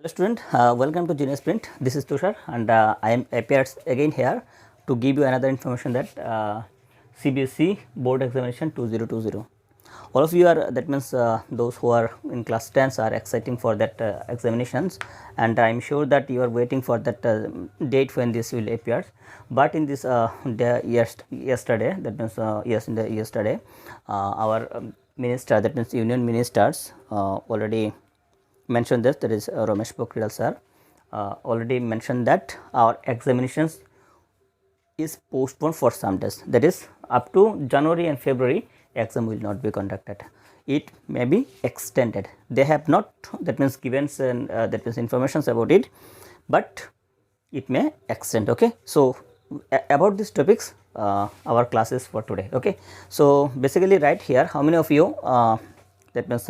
Hello student, welcome to Genius Print. This is Tushar and I am appeared again here to give you another information that CBSE board examination 2020. All of you are, that means those who are in class 10s are exciting for that examinations, and I am sure that you are waiting for that date when this will appear. But in this yesterday, that means yesterday our minister, that means union ministers already mentioned this, that is Ramesh Pokhriyal sir already mentioned that our examinations is postponed for some days, that is up to January and February exam will not be conducted. It may be extended. They have not, that means given that means informations about it, but it may extend. Okay, so about these topics our classes for today. Okay, so basically right here, how many of you that means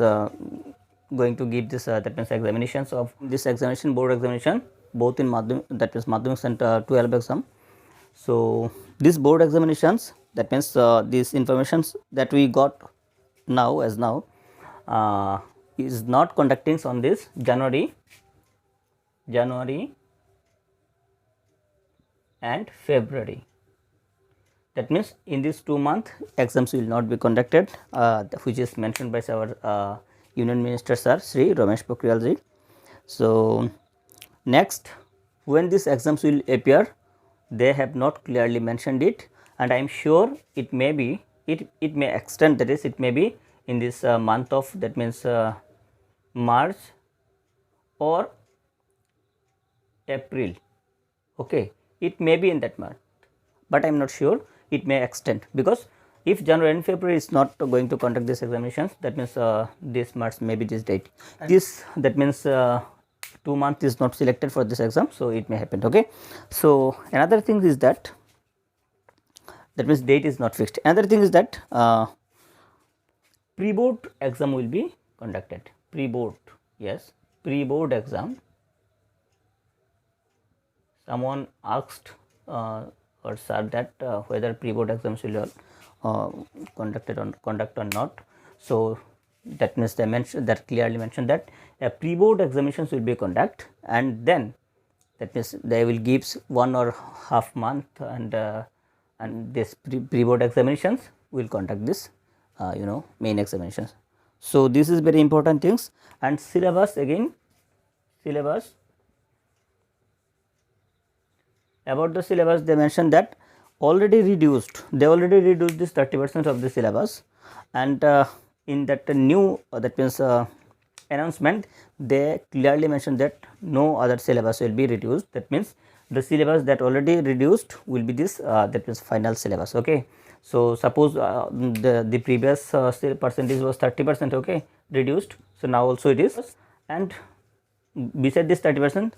going to give this that means examinations of this examination, board examination, both in Madhyamik, that means Madhyamik and 12 exam. So these board examinations, that means these informations that we got now as now is not conducting on this January and February. That means in these 2 months exams will not be conducted, which is mentioned by our Union Minister sir, Shri Ramesh Pokhriyal ji. So next, when these exams will appear, they have not clearly mentioned it, and I am sure it may be, it may extend, that is it may be in this month of, that means March or April. Okay, it may be in that month, but I am not sure. It may extend, because if January and February is not going to conduct this examinations, that means this March may be this date. And this, that means 2 months is not selected for this exam, so it may happen. Okay, so another thing is that means date is not fixed. Another thing is that pre-board exam will be conducted. Pre-board, yes, pre-board exam. Someone asked or sir that whether pre-board exams will conduct or not. So that means they mentioned that, clearly mentioned that a pre-board examinations will be conduct, and then that means they will give 1 or half month, and this pre-board examinations will conduct this main examinations. So this is very important things. And syllabus, again syllabus, about the syllabus they mentioned that already reduced, they already reduced this 30% of the syllabus, and in that new that means announcement they clearly mentioned that no other syllabus will be reduced. That means the syllabus that already reduced will be this that means final syllabus. Okay, so suppose the previous percentage was 30%, okay, reduced, so now also it is, and beside this 30%,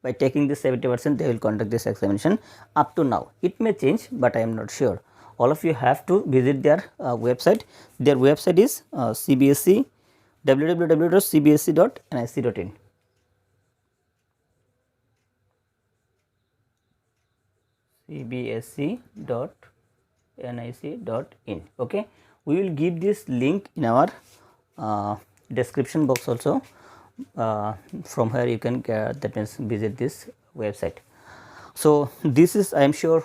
by taking this 70%, they will conduct this examination. Up to now it may change, but I am not sure. All of you have to visit their website. Their website is CBSE, www.cbse.nic.in. cbse.nic.in. okay, we will give this link in our description box also. From here you can that means visit this website. So this is, I am sure,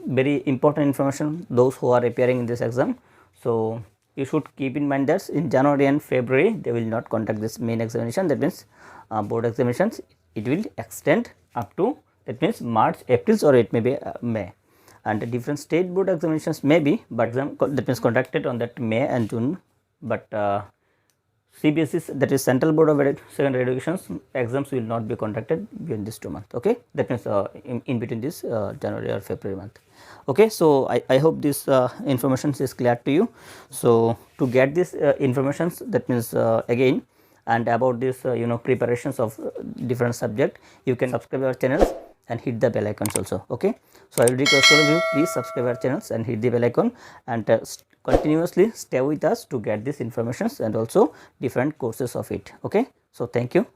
very important information those who are appearing in this exam. So you should keep in mind that in January and February they will not conduct this main examination, that means board examinations. It will extend up to, that means March, April, or it may be May, and the different state board examinations may be, but that means conducted on that May and June, but CBSE, that is Central Board of Secondary Education, exams will not be conducted beyond this 2 months. Okay, that means in between this January or February month. Okay, so I hope this information is clear to you. So to get this information, that means again, and about this preparations of different subject, you can subscribe our channels and hit the bell icons also. Okay, so I will request all of you, please subscribe our channels and hit the bell icon, and continuously stay with us to get these informations and also different courses of it. Okay, so thank you.